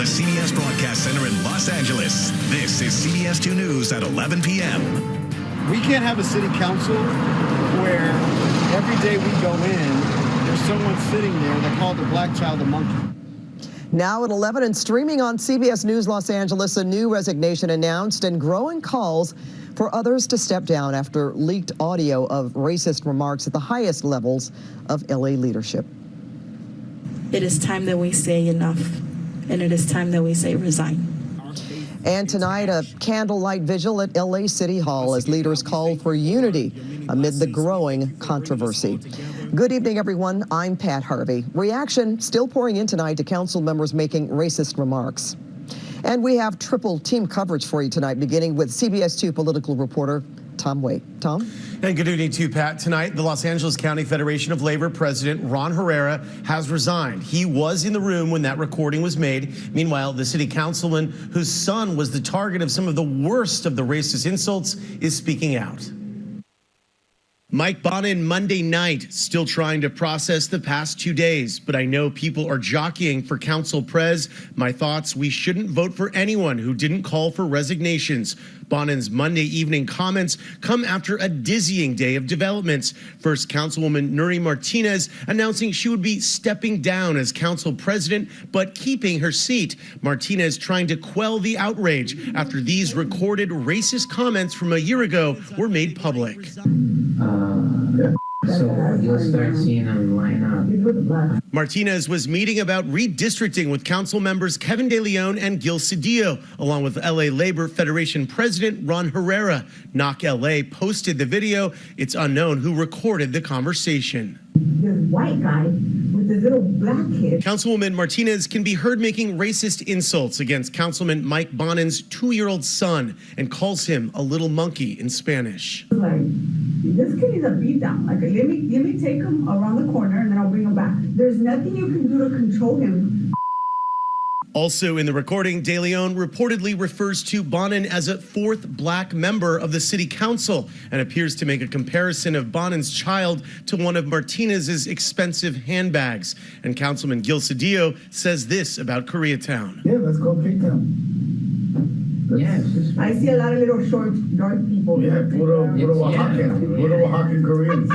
the CBS Broadcast Center in Los Angeles, this is CBS 2 News at 11 p.m. We can't have a city council where every day we go in, there's someone sitting there that called the black child a monkey. Now at 11 and streaming on CBS News Los Angeles, a new resignation announced and growing calls for others to step down after leaked audio of racist remarks at the highest levels of LA leadership. It is time that we say enough, and it is time that we say resign. And tonight, a candlelight vigil at LA City Hall as leaders call for unity amid the growing controversy. Good evening, everyone. I'm Pat Harvey. Reaction still pouring in tonight to council members making racist remarks. And we have triple team coverage for you tonight, beginning with CBS 2 political reporter Tom Waite. Tom? And good evening to you, Pat. Tonight, the Los Angeles County Federation of Labor President Ron Herrera has resigned. He was in the room when that recording was made. Meanwhile, the city councilman whose son was the target of some of the worst of the racist insults is speaking out. Mike Bonin Monday night, still trying to process the past 2 days, but I know people are jockeying for council pres. My thoughts, we shouldn't vote for anyone who didn't call for resignations. Bonin's Monday evening comments come after a dizzying day of developments. First, Councilwoman Nuri Martinez announcing she would be stepping down as council president, but keeping her seat. Martinez trying to quell the outrage after these recorded racist comments from a year ago were made public. So you'll start seeing them line up. Martinez was meeting about redistricting with council members Kevin De Leon and Gil Cedillo, along with LA Labor Federation President Ron Herrera. Knock LA posted the video. It's unknown who recorded the conversation. This white guy with this little black kid. Councilwoman Martinez can be heard making racist insults against Councilman Mike Bonin's 2-year-old son and calls him a little monkey in Spanish. Like, this kid needs a beat down. Like, let me take him around the corner and then I'll bring him back. There's nothing you can do to control him. Also in the recording, De Leon reportedly refers to Bonin as a 4th black member of the city council and appears to make a comparison of Bonin's child to one of Martinez's expensive handbags. And Councilman Gil Cedillo says this about Koreatown. Yeah, let's go K-Town. Yeah, I see a lot of little short, dark people. Yeah, puro Oaxacan Koreans.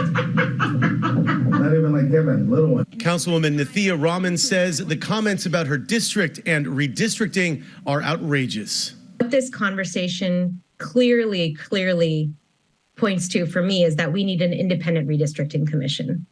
Not even like Kevin, little one. Councilwoman Nathia Rahman says the comments about her district and redistricting are outrageous. What this conversation clearly points to for me is that we need an independent redistricting commission.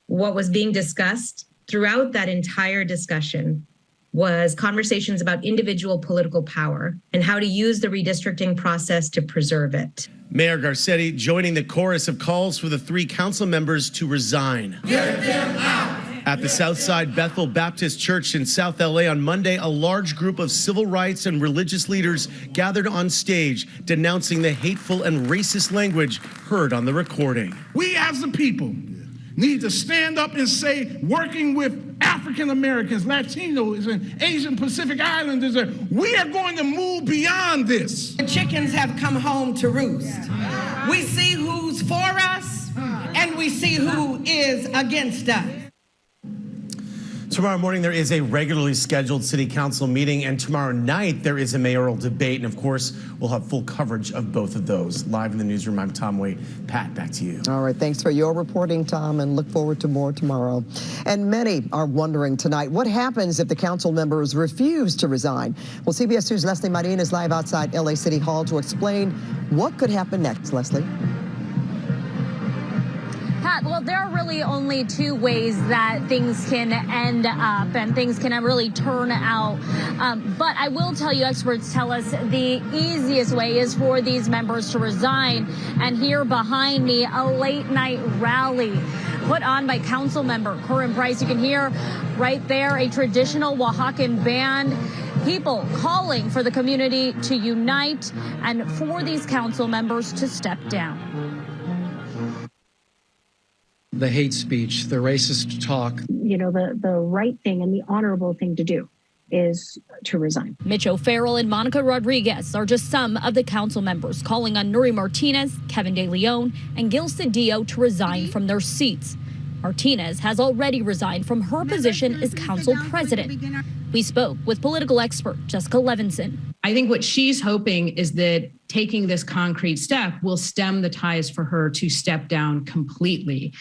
What was being discussed throughout that entire discussion was conversations about individual political power and how to use the redistricting process to preserve it. Mayor Garcetti joining the chorus of calls for the 3 council members to resign. Get them out! At the Southside Bethel Baptist Church in South LA on Monday, a large group of civil rights and religious leaders gathered on stage denouncing the hateful and racist language heard on the recording. We as the people need to stand up and say, working with African Americans, Latinos, and Asian Pacific Islanders, we are going to move beyond this. The chickens have come home to roost. We see who's for us, and we see who is against us. Tomorrow morning, there is a regularly scheduled city council meeting, and tomorrow night, there is a mayoral debate. And of course, we'll have full coverage of both of those. Live in the newsroom, I'm Tom Waite. Pat, back to you. All right, thanks for your reporting, Tom, and look forward to more tomorrow. And many are wondering tonight, what happens if the council members refuse to resign? Well, CBS 2's Leslie Marin is live outside LA City Hall to explain what could happen next. Leslie? Pat, well, there are really only 2 ways that things can end up and things can really turn out. But I will tell you, experts tell us the easiest way is for these members to resign. And here behind me, a late night rally put on by council member Corinne Price. You can hear right there a traditional Oaxacan band. People calling for the community to unite and for these council members to step down. The hate speech, the racist talk. You know, the right thing and the honorable thing to do is to resign. Mitch O'Farrell and Monica Rodriguez are just some of the council members calling on Nuri Martinez, Kevin De Leon, and Gil Cedillo to resign from their seats. Martinez has already resigned from her position as council president. We spoke with political expert Jessica Levinson. I think what she's hoping is that taking this concrete step will stem the ties for her to step down completely.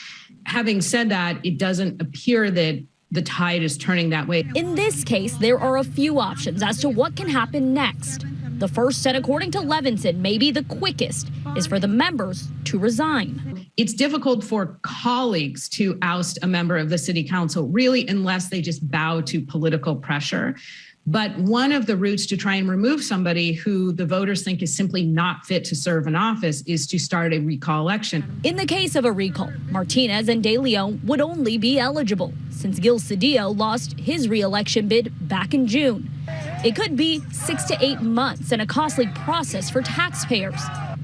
Having said that, it doesn't appear that the tide is turning that way. In this case, there are a few options as to what can happen next. The first, and according to Levinson, maybe the quickest, is for the members to resign. It's difficult for colleagues to oust a member of the city council, really, unless they just bow to political pressure. But one of the routes to try and remove somebody who the voters think is simply not fit to serve in office is to start a recall election. In the case of a recall, Martinez and De Leon would only be eligible since Gil Cedillo lost his re-election bid back in June. It could be 6 to 8 months and a costly process for taxpayers.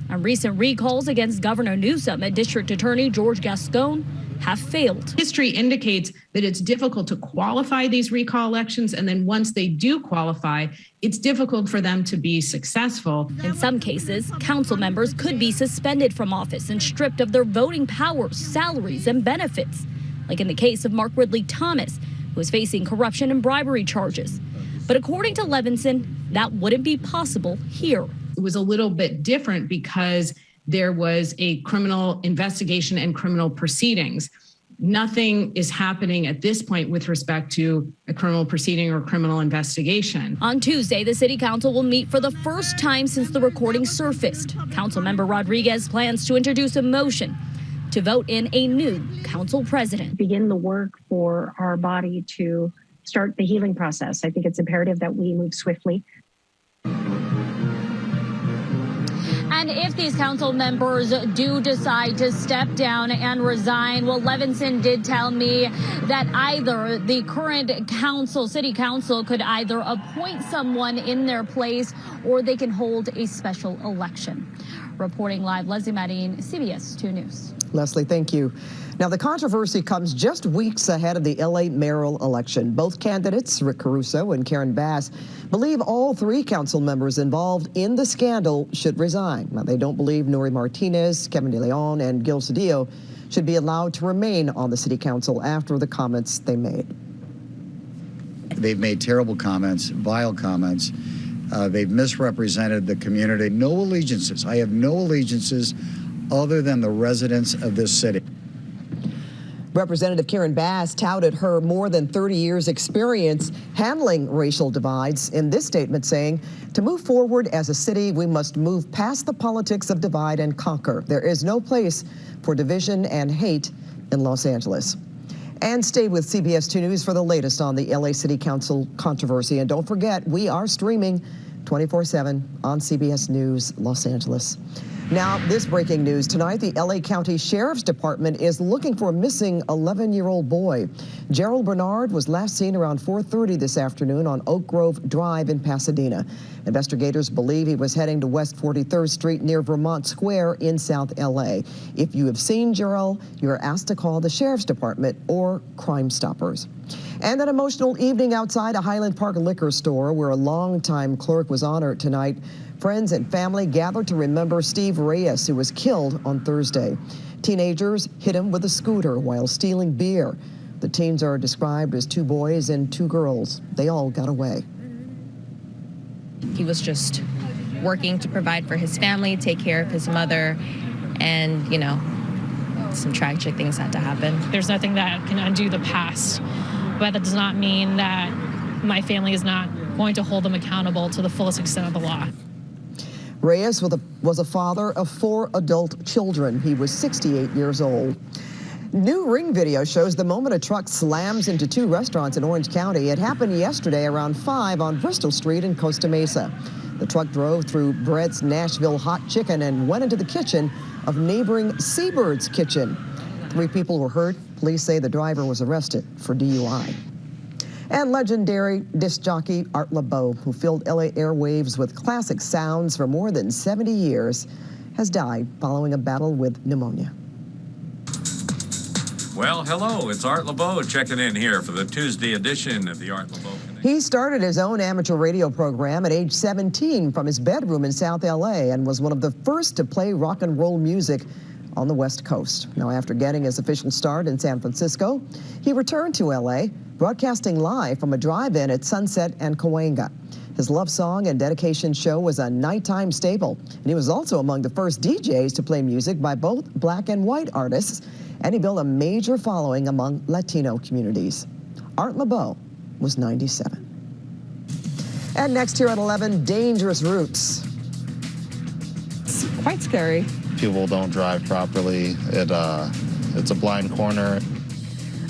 And recent recalls against Governor Newsom and District Attorney George Gascon have failed. History indicates that it's difficult to qualify these recall elections, and then once they do qualify, it's difficult for them to be successful. In some cases, council members could be suspended from office and stripped of their voting powers, salaries, and benefits, like in the case of Mark Ridley Thomas, who is facing corruption and bribery charges. But according to Levinson, that wouldn't be possible here. It was a little bit different because there was a criminal investigation and criminal proceedings. Nothing is happening at this point with respect to a criminal proceeding or criminal investigation. On Tuesday, the city council will meet for the first time since the recording surfaced. Councilmember Rodriguez plans to introduce a motion to vote in a new council president. Begin the work for our body to start the healing process. I think it's imperative that we move swiftly. And if these council members do decide to step down and resign, well, Levinson did tell me that either the current city council could either appoint someone in their place or they can hold a special election. Reporting live, Leslie Marin, CBS 2 News. Leslie, thank you. Now, the controversy comes just weeks ahead of the LA mayoral election. Both candidates, Rick Caruso and Karen Bass, believe all 3 council members involved in the scandal should resign. Now, they don't believe Nuri Martinez, Kevin De Leon, and Gil Cedillo should be allowed to remain on the city council after the comments they made. They've made terrible comments, vile comments. They've misrepresented the community. No allegiances. I have no allegiances other than the residents of this city. Representative Karen Bass touted her more than 30 years experience handling racial divides in this statement, saying, to move forward as a city, we must move past the politics of divide and conquer. There is no place for division and hate in Los Angeles. And stay with CBS 2 News for the latest on the LA City Council controversy. And don't forget, we are streaming 24/7 on CBS News Los Angeles. Now, this breaking news tonight, the LA County Sheriff's Department is looking for a missing 11-year-old boy. Gerald Bernard was last seen around 4:30 this afternoon on Oak Grove Drive in Pasadena. Investigators believe he was heading to West 43rd Street near Vermont Square in South LA. If you have seen Gerald, you are asked to call the Sheriff's Department or Crime Stoppers. And an emotional evening outside a Highland Park liquor store where a longtime clerk was honored tonight. Friends and family gathered to remember Steve Reyes, who was killed on Thursday. Teenagers hit him with a scooter while stealing beer. The teens are described as 2 boys and 2 girls. They all got away. He was just working to provide for his family, take care of his mother, and, some tragic things had to happen. There's nothing that can undo the past, but that does not mean that my family is not going to hold them accountable to the fullest extent of the law. Reyes was a father of 4 adult children. He was 68 years old. New Ring video shows the moment a truck slams into 2 restaurants in Orange County. It happened yesterday around 5 on Bristol Street in Costa Mesa. The truck drove through Brett's Nashville Hot Chicken and went into the kitchen of neighboring Seabird's Kitchen. 3 people were hurt. Police say the driver was arrested for DUI. And legendary disc jockey Art LeBeau, who filled LA airwaves with classic sounds for more than 70 years, has died following a battle with pneumonia. Well, hello, it's Art LeBeau checking in here for the Tuesday edition of the Art LeBeau Connection. He started his own amateur radio program at age 17 from his bedroom in South LA and was one of the first to play rock and roll music on the West Coast. Now, after getting his official start in San Francisco, he returned to LA, broadcasting live from a drive-in at Sunset and Cahuenga. His love song and dedication show was a nighttime staple, and he was also among the first DJs to play music by both black and white artists, and he built a major following among Latino communities. Art LeBeau was 97. And next here at 11, dangerous routes. It's quite scary. People don't drive properly. It's a blind corner.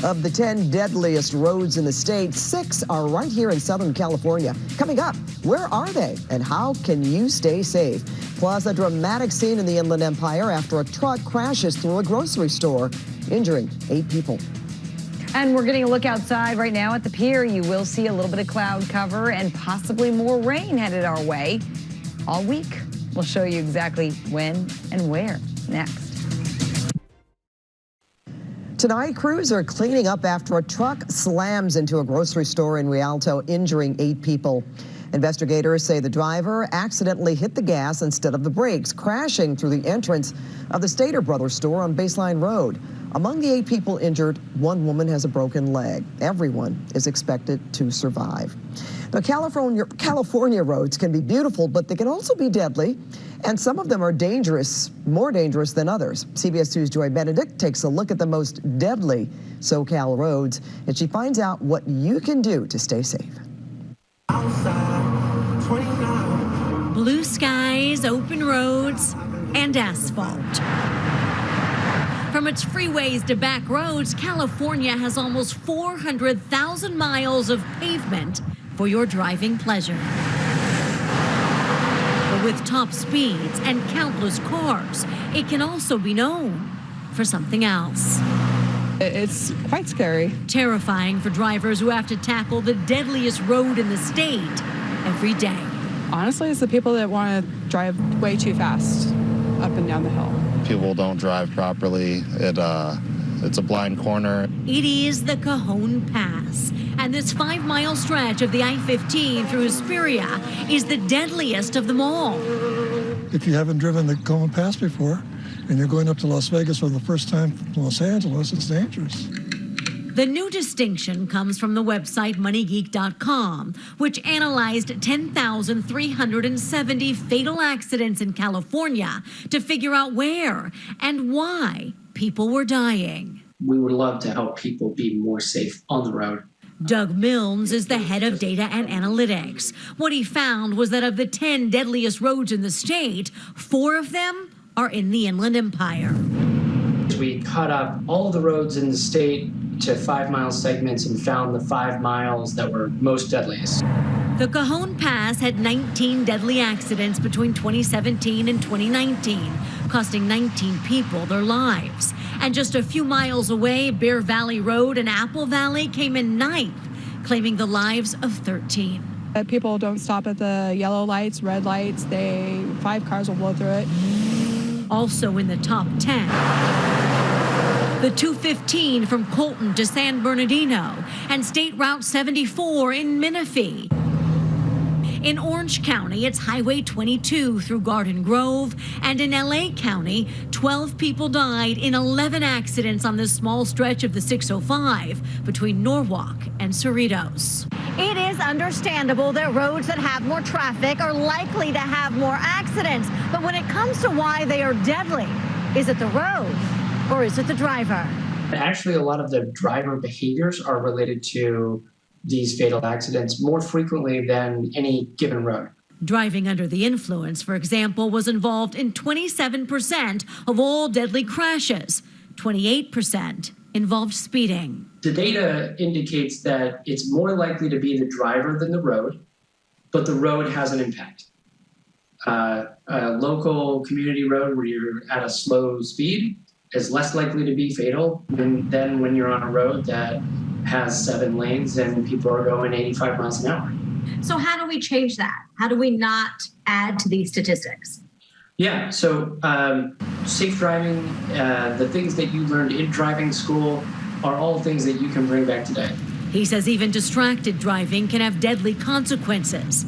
Of the 10 deadliest roads in the state, 6 are right here in Southern California. Coming up, where are they and how can you stay safe? Plus, a dramatic scene in the Inland Empire after a truck crashes through a grocery store, injuring 8 people. And we're getting a look outside right now at the pier. You will see a little bit of cloud cover and possibly more rain headed our way all week. We'll show you exactly when and where next. Tonight, crews are cleaning up after a truck slams into a grocery store in Rialto, injuring 8 people. Investigators say the driver accidentally hit the gas instead of the brakes, crashing through the entrance of the Stater Brothers store on Baseline Road. Among the 8 people injured, 1 woman has a broken leg. Everyone is expected to survive. Now, California roads can be beautiful, but they can also be deadly, and some of them are dangerous, more dangerous than others. CBS 2's Joy Benedict takes a look at the most deadly SoCal roads, and she finds out what you can do to stay safe. Blue skies, open roads, and asphalt. From its freeways to back roads, California has almost 400,000 miles of pavement for your driving pleasure. But with top speeds and countless cars, it can also be known for something else. It's quite scary. Terrifying for drivers who have to tackle the deadliest road in the state every day. Honestly, it's the people that want to drive way too fast up and down the hill. People don't drive properly. It's a blind corner. It is the Cajon Pass, and this 5-mile stretch of the I-15 through Hesperia is the deadliest of them all. If you haven't driven the Cajon Pass before, and you're going up to Las Vegas for the first time from Los Angeles, it's dangerous. The new distinction comes from the website moneygeek.com, which analyzed 10,370 fatal accidents in California to figure out where and why people were dying. We would love to help people be more safe on the road. Doug Milnes is the head of data and analytics. What he found was that of the 10 deadliest roads in the state, 4 of them are in the Inland Empire. We cut up all of the roads in the state to 5-mile segments and found the 5 miles that were most deadliest. The Cajon Pass had 19 deadly accidents between 2017 and 2019, costing 19 people their lives. And just a few miles away, Bear Valley Road and Apple Valley came in 9th, claiming the lives of 13. People don't stop at the yellow lights, red lights. 5 cars will blow through it. Also in the top 10, the 215 from Colton to San Bernardino and State Route 74 in Menifee. In Orange County, it's Highway 22 through Garden Grove, and in LA County, 12 people died in 11 accidents on this small stretch of the 605 between Norwalk and Cerritos. It is understandable that roads that have more traffic are likely to have more accidents. But when it comes to why they are deadly, is it the road or is it the driver? Actually, a lot of the driver behaviors are related to these fatal accidents more frequently than any given road. Driving under the influence, for example, was involved in 27% of all deadly crashes. 28% involved speeding. The data indicates that it's more likely to be the driver than the road, but the road has an impact. A local community road where you're at a slow speed is less likely to be fatal than when you're on a road that has 7 lanes and people are going 85 miles an hour. So how do we change that? How do we not add to these statistics? Yeah, so safe driving, the things that you learned in driving school are all things that you can bring back today. He says even distracted driving can have deadly consequences.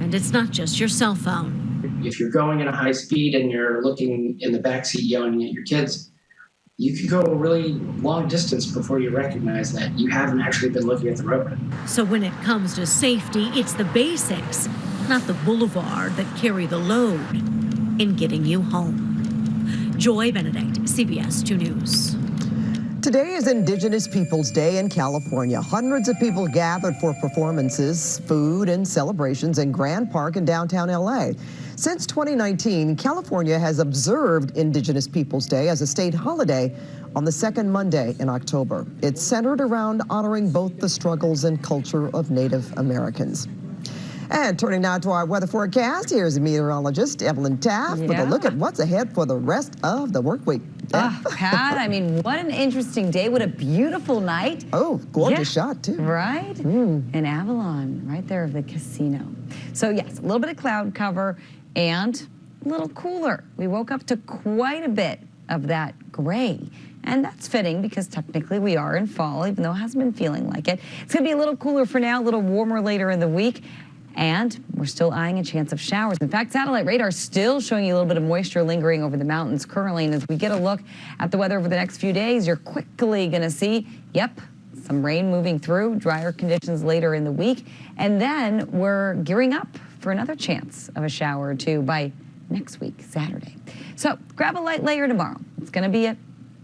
And it's not just your cell phone. if you're going at a high speed and you're looking in the backseat yelling at your kids, you could go a really long distance before you recognize that you haven't actually been looking at the road. So when it comes to safety, it's the basics, not the boulevard, that carry the load in getting you home. Joy Benedict, CBS 2 News. Today is Indigenous Peoples Day in California. Hundreds of people gathered for performances, food, and celebrations in Grand Park in downtown LA. Since 2019, California has observed Indigenous Peoples Day as a state holiday on the second Monday in October. It's centered around honoring both the struggles and culture of Native Americans. And turning now to our weather forecast, here's meteorologist Evelyn Taft with a look at what's ahead for the rest of the work week. Pat, I mean, what an interesting day. What a beautiful night. Oh, gorgeous shot, too. Right? In Avalon, right there of the casino. So, yes, a little bit of cloud cover and a little cooler. We woke up to quite a bit of that gray. And that's fitting because technically we are in fall, even though it hasn't been feeling like it. It's going to be a little cooler for now, a little warmer later in the week. And we're still eyeing a chance of showers. In fact, satellite radar is still showing you a little bit of moisture lingering over the mountains currently. And as we get a look at the weather over the next few days, you're quickly going to see, some rain moving through, drier conditions later in the week. And then we're gearing up for another chance of a shower or two by next week, Saturday. So grab a light layer tomorrow. It's going to be a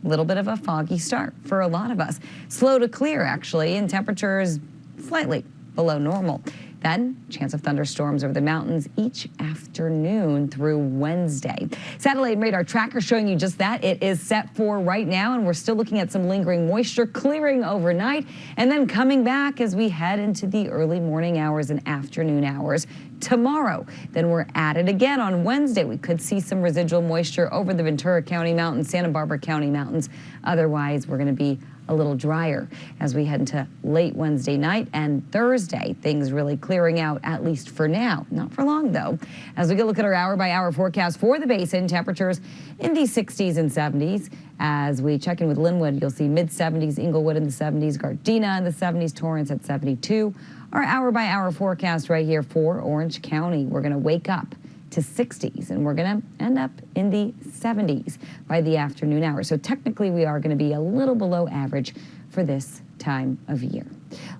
little bit of a foggy start for a lot of us. Slow to clear, actually, and temperatures slightly below normal. Then, chance of thunderstorms over the mountains each afternoon through Wednesday. Satellite and radar tracker showing you just that. It is set for right now, and we're still looking at some lingering moisture clearing overnight and then coming back as we head into the early morning hours and afternoon hours tomorrow. Then we're at it again on Wednesday. We could see some residual moisture over the Ventura County Mountains, Santa Barbara County Mountains. Otherwise, we're going to be a little drier as we head into late Wednesday night and Thursday. Things really clearing out, at least for now. Not for long, though. As we go look at our hour-by-hour forecast for the basin, temperatures in the 60s and 70s. As we check in with Linwood, you'll see mid-70s, Inglewood in the 70s, Gardena in the 70s, Torrance at 72. Our hour-by-hour forecast right here for Orange County. We're going to wake up to 60s, and we're going to end up in the 70s by the afternoon hour. So technically, we are going to be a little below average for this time of year.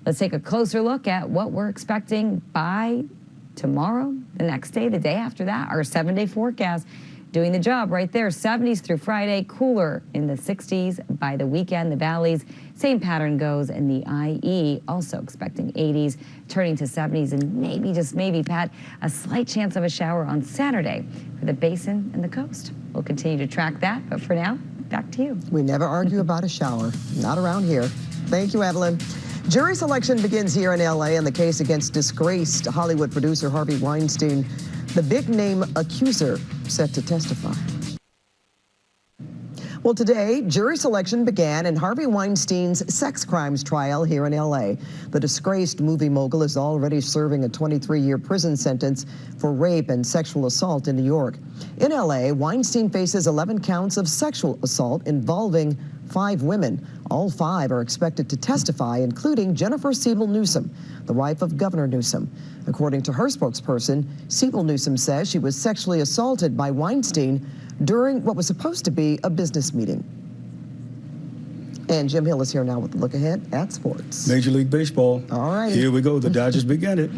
Let's take a closer look at what we're expecting by tomorrow, the next day, the day after that. Our 7-day forecast doing the job right there. 70s through Friday, cooler in the 60s by the weekend. The valleys, same pattern goes in the IE, also expecting 80s, turning to 70s, and maybe, just maybe, Pat, a slight chance of a shower on Saturday for the basin and the coast. We'll continue to track that, but for now, back to you. We never argue about a shower, not around here. Thank you, Evelyn. Jury selection begins here in LA in the case against disgraced Hollywood producer Harvey Weinstein. The big-name accuser set to testify. Well, today, jury selection began in Harvey Weinstein's sex crimes trial here in L.A. The disgraced movie mogul is already serving a 23-year prison sentence for rape and sexual assault in New York. In L.A., Weinstein faces 11 counts of sexual assault involving 5 women. All 5 are expected to testify, including Jennifer Siebel Newsom, the wife of Governor Newsom. According to her spokesperson, Siebel Newsom says she was sexually assaulted by Weinstein during what was supposed to be a business meeting. And Jim Hill is here now with a look ahead at sports. Major League Baseball. All right. Here we go. The Dodgers begin it.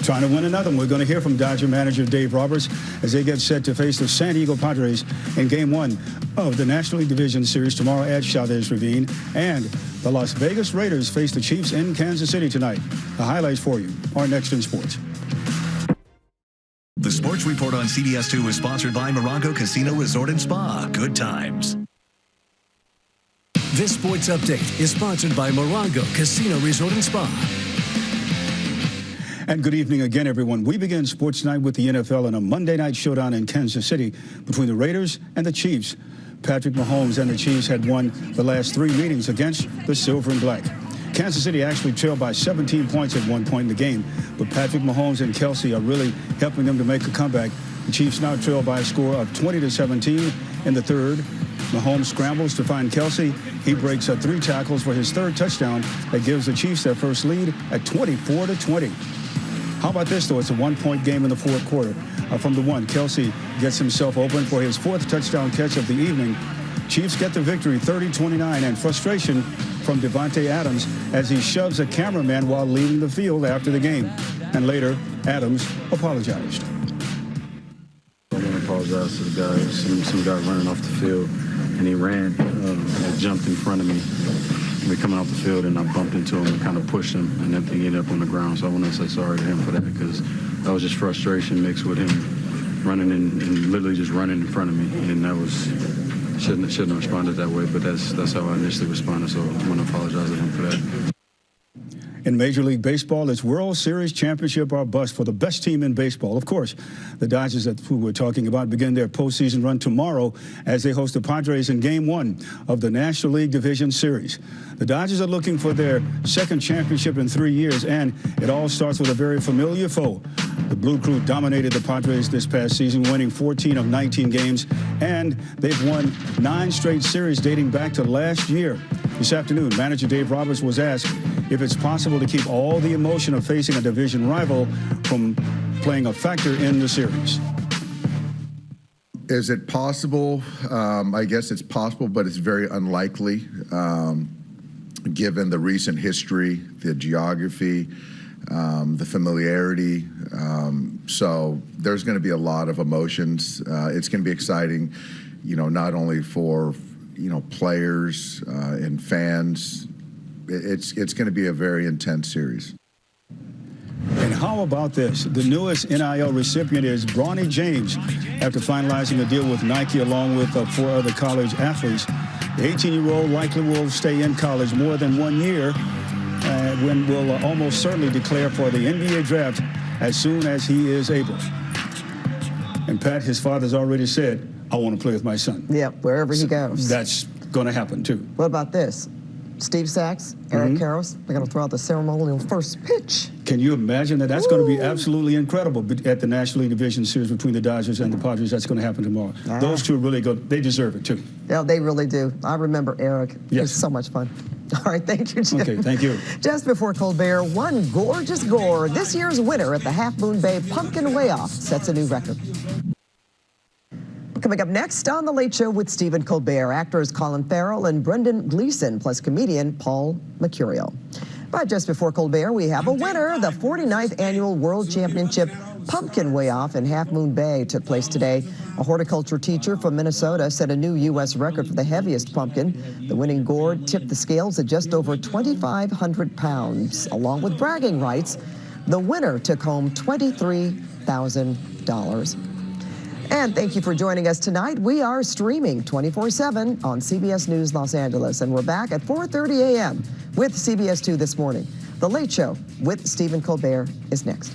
Trying to win another one. We're going to hear from Dodger manager Dave Roberts as they get set to face the San Diego Padres in Game 1 of the National League Division Series tomorrow at Chavez Ravine. And the Las Vegas Raiders face the Chiefs in Kansas City tonight. The highlights for you are next in sports. The Sports Report on CBS 2 is sponsored by Morongo Casino Resort and Spa. Good times. This sports update is sponsored by Morongo Casino Resort and Spa. And good evening again, everyone. We begin Sports Night with the NFL in a Monday night showdown in Kansas City between the Raiders and the Chiefs. Patrick Mahomes and the Chiefs had won the last 3 meetings against the Silver and Black. Kansas City actually trailed by 17 points at one point in the game, but Patrick Mahomes and Kelsey are really helping them to make a comeback. The Chiefs now trail by a score of 20-17 in the third. Mahomes scrambles to find Kelsey. He breaks 3 tackles for his 3rd touchdown that gives the Chiefs their first lead at 24-20. How about this, though? It's a 1-point game in the 4th quarter. from the 1. Kelsey gets himself open for his 4th touchdown catch of the evening. Chiefs get the victory 30-29, and frustration from Devontae Adams as he shoves a cameraman while leaving the field after the game. And later, Adams apologized. I want to apologize to the guy. Some guy running off the field, and he ran, jumped in front of me. We coming off the field, and I bumped into him and kind of pushed him, and then he ended up on the ground. So I want to say sorry to him for that, because that was just frustration mixed with him running and literally just running in front of me, and that was shouldn't have responded that way. But that's how I initially responded. So I want to apologize to him for that. In Major League Baseball, it's World Series championship or bust for the best team in baseball. Of course, the Dodgers, that who we're talking about, begin their postseason run tomorrow as they host the Padres in Game 1 of the National League Division Series. The Dodgers are looking for their 2nd championship in 3 years, and it all starts with a very familiar foe. The Blue Crew dominated the Padres this past season, winning 14 of 19 games, and they've won 9 straight series dating back to last year. This afternoon, manager Dave Roberts was asked if it's possible to keep all the emotion of facing a division rival from playing a factor in the series. Is it possible? I guess it's possible, but it's very unlikely given the recent history, the geography, the familiarity. So there's going to be a lot of emotions. It's going to be exciting, not only for players and fans. It's going to be a very intense series. And how about this? The newest NIL recipient is Bronny James, after finalizing a deal with Nike along with 4 other college athletes. The 18-year-old likely will stay in college more than 1 year when will almost certainly declare for the NBA draft as soon as he is able. And Pat, his father's already said, I want to play with my son. Yeah, wherever he goes. That's going to happen, too. What about this? Steve Sachs, Eric Karros, they're going to throw out the ceremonial first pitch. Can you imagine that? That's going to be absolutely incredible at the National League Division Series between the Dodgers and the Padres. That's going to happen tomorrow. Those two are really good. They deserve it, too. Yeah, they really do. I remember Eric. Yes. It's so much fun. All right, thank you, Jim. Okay, thank you. Just before Colbert, one gorgeous gore. This year's winner at the Half Moon Bay Pumpkin Weigh-Off sets a new record. Coming up next on The Late Show with Stephen Colbert, actors Colin Farrell and Brendan Gleeson, plus comedian Paul Mercurio. But just before Colbert, we have a winner. The 49th Annual World Championship Pumpkin Weigh-Off in Half Moon Bay took place today. A horticulture teacher from Minnesota set a new U.S. record for the heaviest pumpkin. The winning gourd tipped the scales at just over 2,500 pounds. Along with bragging rights, the winner took home $23,000. And thank you for joining us tonight. We are streaming 24/7 on CBS News Los Angeles, and we're back at 4:30 a.m. with CBS 2 this morning. The Late Show with Stephen Colbert is next.